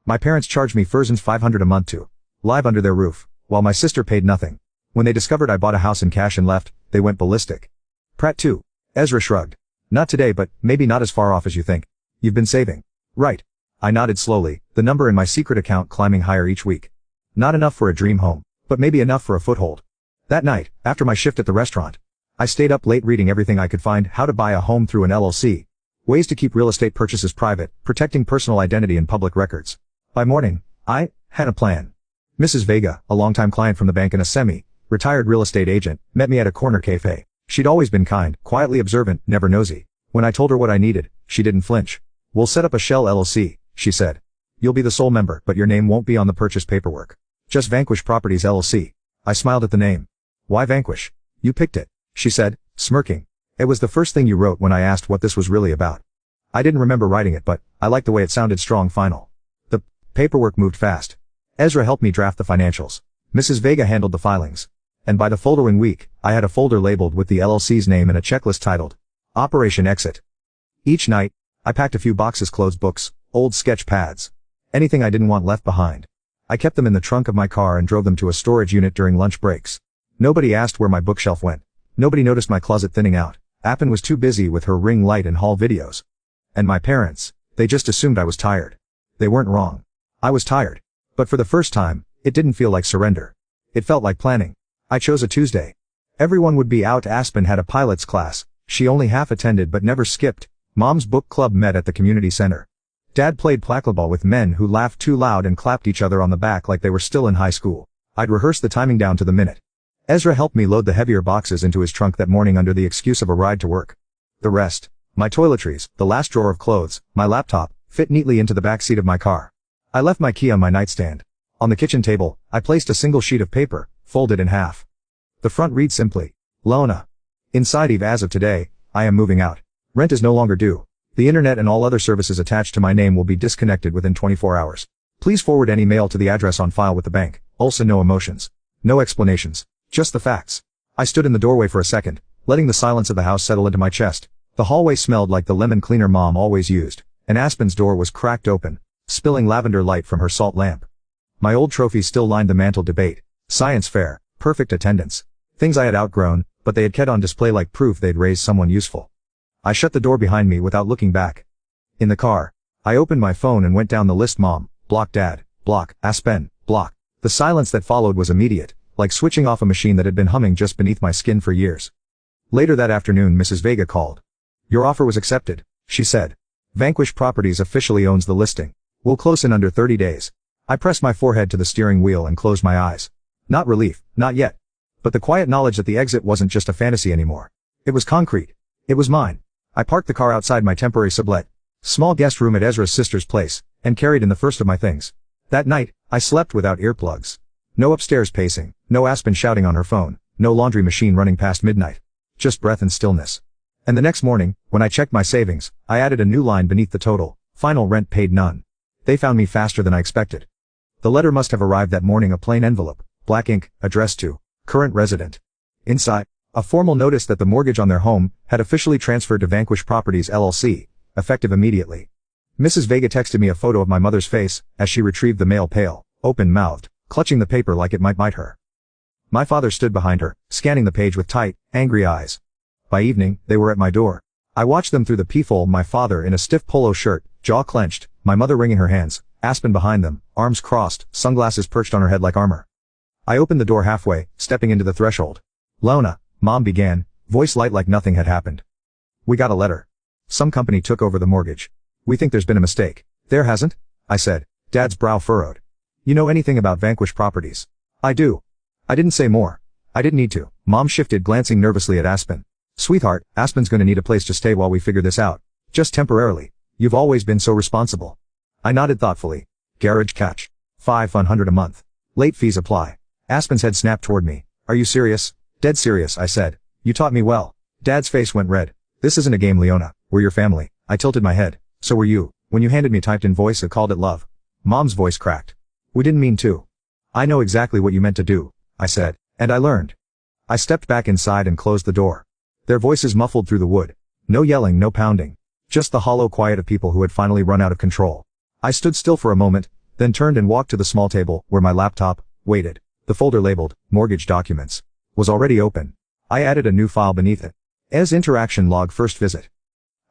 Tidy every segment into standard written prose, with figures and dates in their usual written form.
My parents charged me $500 a month to live under their roof, while my sister paid nothing. When they discovered I bought a house in cash and left, they went ballistic. Pratt 2. Ezra shrugged. Not today, but maybe not as far off as you think. You've been saving. Right. I nodded slowly, the number in my secret account climbing higher each week. Not enough for a dream home, but maybe enough for a foothold. That night, after my shift at the restaurant, I stayed up late reading everything I could find: how to buy a home through an LLC, ways to keep real estate purchases private, protecting personal identity and public records. By morning, I had a plan. Mrs. Vega, a longtime client from the bank and a semi-retired real estate agent, met me at a corner cafe. She'd always been kind, quietly observant, never nosy. When I told her what I needed, she didn't flinch. We'll set up a shell LLC, she said. You'll be the sole member, but your name won't be on the purchase paperwork. Just Vanquish Properties LLC. I smiled at the name. Why Vanquish? You picked it, she said, smirking. It was the first thing you wrote when I asked what this was really about. I didn't remember writing it, but I liked the way it sounded: strong, final. The paperwork moved fast. Ezra helped me draft the financials. Mrs. Vega handled the filings. And by the following week, I had a folder labeled with the LLC's name and a checklist titled Operation Exit. Each night, I packed a few boxes: closed books, old sketch pads, anything I didn't want left behind. I kept them in the trunk of my car and drove them to a storage unit during lunch breaks. Nobody asked where my bookshelf went. Nobody noticed my closet thinning out. Appen was too busy with her ring light and haul videos. And my parents, they just assumed I was tired. They weren't wrong. I was tired. But for the first time, it didn't feel like surrender. It felt like planning. I chose a Tuesday. Everyone would be out. Aspen had a pilot's class. She only half attended but never skipped. Mom's book club met at the community center. Dad played plackleball with men who laughed too loud and clapped each other on the back like they were still in high school. I'd rehearsed the timing down to the minute. Ezra helped me load the heavier boxes into his trunk that morning under the excuse of a ride to work. The rest, my toiletries, the last drawer of clothes, my laptop, fit neatly into the back seat of my car. I left my key on my nightstand. On the kitchen table, I placed a single sheet of paper, folded in half. The front read simply, Lona. Inside: Eve, as of today, I am moving out. Rent is no longer due. The internet and all other services attached to my name will be disconnected within 24 hours. Please forward any mail to the address on file with the bank. Also no emotions. No explanations. Just the facts. I stood in the doorway for a second, letting the silence of the house settle into my chest. The hallway smelled like the lemon cleaner Mom always used, and Aspen's door was cracked open, spilling lavender light from her salt lamp. My old trophies still lined the mantel: debate, science fair, perfect attendance. Things I had outgrown, but they had kept on display like proof they'd raised someone useful. I shut the door behind me without looking back. In the car, I opened my phone and went down the list: Mom, block; Dad, block; Aspen, block. The silence that followed was immediate, like switching off a machine that had been humming just beneath my skin for years. Later that afternoon, Mrs. Vega called. Your offer was accepted, she said. Vanquish Properties officially owns the listing. We'll close in under 30 days. I pressed my forehead to the steering wheel and closed my eyes. Not relief, not yet. But the quiet knowledge that the exit wasn't just a fantasy anymore. It was concrete. It was mine. I parked the car outside my temporary sublet, small guest room at Ezra's sister's place, and carried in the first of my things. That night, I slept without earplugs. No upstairs pacing, no Aspen shouting on her phone, no laundry machine running past midnight. Just breath and stillness. And the next morning, when I checked my savings, I added a new line beneath the total: final rent paid none. They found me faster than I expected. The letter must have arrived that morning: a plain envelope, black ink, addressed to current resident. Inside, a formal notice that the mortgage on their home had officially transferred to Vanquish Properties LLC, effective immediately. Mrs. Vega texted me a photo of my mother's face as she retrieved the mail, pale, open-mouthed, clutching the paper like it might bite her. My father stood behind her, scanning the page with tight, angry eyes. By evening, they were at my door. I watched them through the peephole: my father in a stiff polo shirt, jaw clenched, my mother wringing her hands, Aspen behind them, arms crossed, sunglasses perched on her head like armor. I opened the door halfway, stepping into the threshold. Lona, Mom began, voice light like nothing had happened. We got a letter. Some company took over the mortgage. We think there's been a mistake. There hasn't? I said. Dad's brow furrowed. You know anything about Vanquish Properties? I do. I didn't say more. I didn't need to. Mom shifted, glancing nervously at Aspen. Sweetheart, Aspen's gonna need a place to stay while we figure this out. Just temporarily. You've always been so responsible. I nodded thoughtfully. Garage catch. $500 a month. Late fees apply. Aspen's head snapped toward me. Are you serious? Dead serious, I said. You taught me well. Dad's face went red. This isn't a game, Leona. We're your family. I tilted my head. So were you, when you handed me typed-in voice and called it love. Mom's voice cracked. We didn't mean to. I know exactly what you meant to do, I said, and I learned. I stepped back inside and closed the door. Their voices muffled through the wood. No yelling, no pounding. Just the hollow quiet of people who had finally run out of control. I stood still for a moment, Then turned and walked to the small table, where my laptop waited. The folder labeled, Mortgage Documents, was already open. I added a new file beneath it. As interaction log first visit.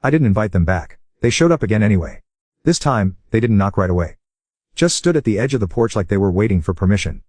I didn't invite them back. They showed up again anyway. This time, they didn't knock right away. Just stood at the edge of the porch like they were waiting for permission.